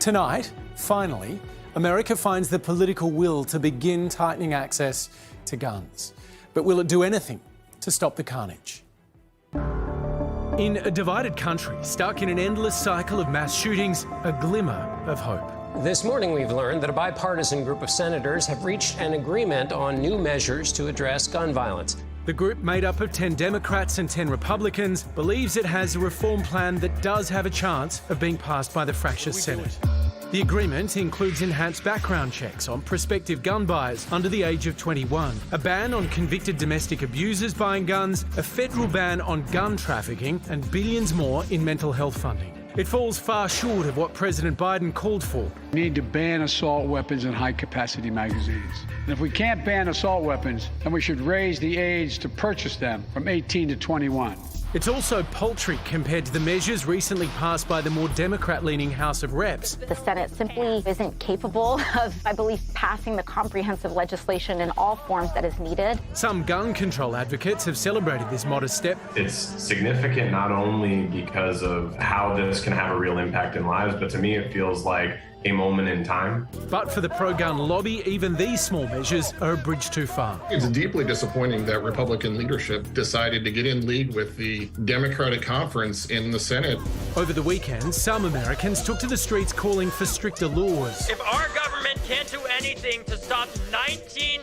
Tonight, finally, America finds the political will to begin tightening access to guns. But will it do anything to stop the carnage? In a divided country, stuck in an endless cycle of mass shootings, a glimmer of hope. This morning, we've learned that a bipartisan group of senators have reached an agreement on new measures to address gun violence. The group, made up of 10 Democrats and 10 Republicans, believes it has a reform plan that does have a chance of being passed by the fractious Senate. The agreement includes enhanced background checks on prospective gun buyers under the age of 21, a ban on convicted domestic abusers buying guns, a federal ban on gun trafficking, and billions more in mental health funding. It falls far short of what President Biden called for. We need to ban assault weapons and high-capacity magazines. And if we can't ban assault weapons, then we should raise the age to purchase them from 18 to 21. It's also paltry compared to the measures recently passed by the more Democrat-leaning House of Reps. The Senate simply isn't capable of, I believe, passing the comprehensive legislation in all forms that is needed. Some gun control advocates have celebrated this modest step. It's significant not only because of how this can have a real impact in lives, but to me it feels like a moment in time. But for the pro-gun lobby, even these small measures are a bridge too far. It's deeply disappointing that Republican leadership decided to get in league with the Democratic conference in the Senate. Over the weekend, some Americans took to the streets calling for stricter laws. If our government can't do anything to stop 19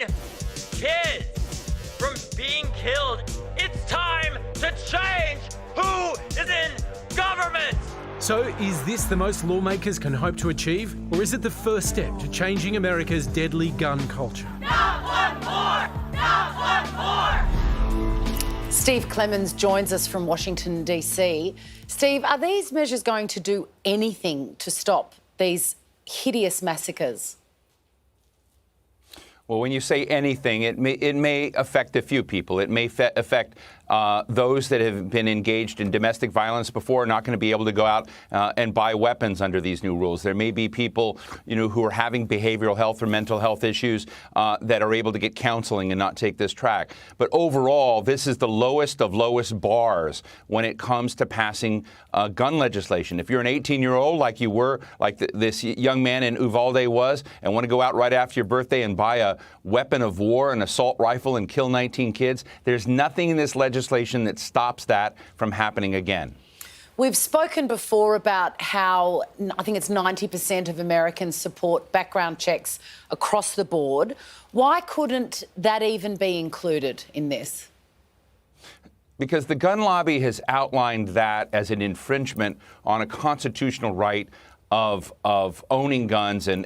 kids from being killed, it's time to change who is in government. So is this the most lawmakers can hope to achieve? Or is it the first step to changing America's deadly gun culture? Not one more! Not one more! Steve Clemons joins us from Washington D.C. Steve, are these measures going to do anything to stop these hideous massacres? Well, when you say anything, it may affect a few people. It may affect those that have been engaged in domestic violence before are not going to be able to go out and buy weapons under these new rules. There may be people, who are having behavioral health or mental health issues that are able to get counseling and not take this track. But overall, this is the lowest of lowest bars when it comes to passing gun legislation. If you're an 18-year-old like you were, like this young man in Uvalde was, and want to go out right after your birthday and buy a weapon of war, an assault rifle, and kill 19 kids, there's nothing in this legislation that stops that from happening again. We've spoken before about how I think it's 90% of Americans support background checks across the board. Why couldn't that even be included in this? Because the gun lobby has outlined that as an infringement on a constitutional right of owning guns and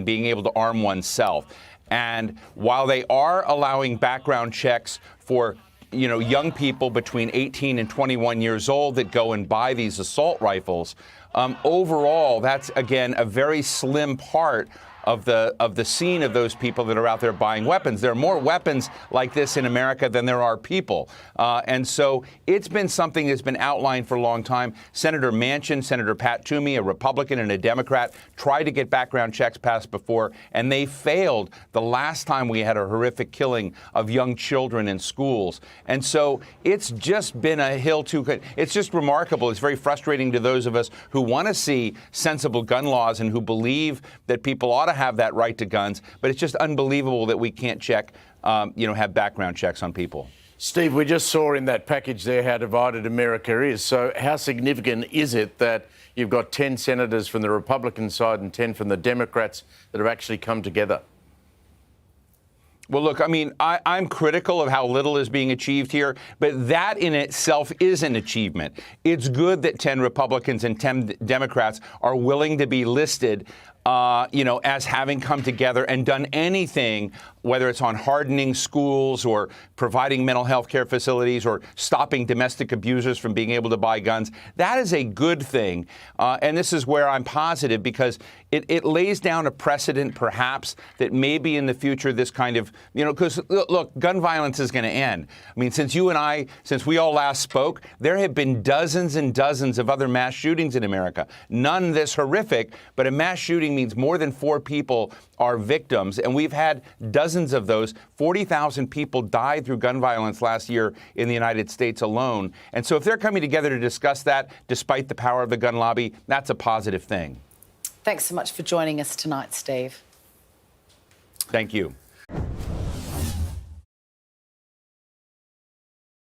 being able to arm oneself. And while they are allowing background checks for young people between 18 and 21 years old that go and buy these assault rifles, overall, that's, again, a very slim part of the scene of those people that are out there buying weapons. There are more weapons like this in America than there are people. And so it's been something that's been outlined for a long time. Senator Manchin, Senator Pat Toomey, a Republican and a Democrat, tried to get background checks passed before, and they failed the last time we had a horrific killing of young children in schools. And so it's just been a hill too. It's just remarkable. It's very frustrating to those of us who want to see sensible gun laws and who believe that people ought to have that right to guns, but it's just unbelievable that we can't check, have background checks on people. Steve, we just saw in that package there how divided America is. So how significant is it that you've got 10 senators from the Republican side and 10 from the Democrats that have actually come together? Well, look, I mean, I'm critical of how little is being achieved here, but that in itself is an achievement. It's good that 10 Republicans and 10 Democrats are willing to be listed as having come together and done anything, whether it's on hardening schools or providing mental health care facilities or stopping domestic abusers from being able to buy guns. That is a good thing. And this is where I'm positive, because it lays down a precedent, perhaps, that maybe in the future this kind of, because, look, gun violence is going to end. I mean, since we all last spoke, there have been dozens and dozens of other mass shootings in America. None this horrific, but a mass shooting means more than 4 people are victims, and we've had dozens of those. 40,000 people died through gun violence last year in the United States alone. And so if they're coming together to discuss that, despite the power of the gun lobby, that's a positive thing. Thanks so much for joining us tonight, Steve. Thank you.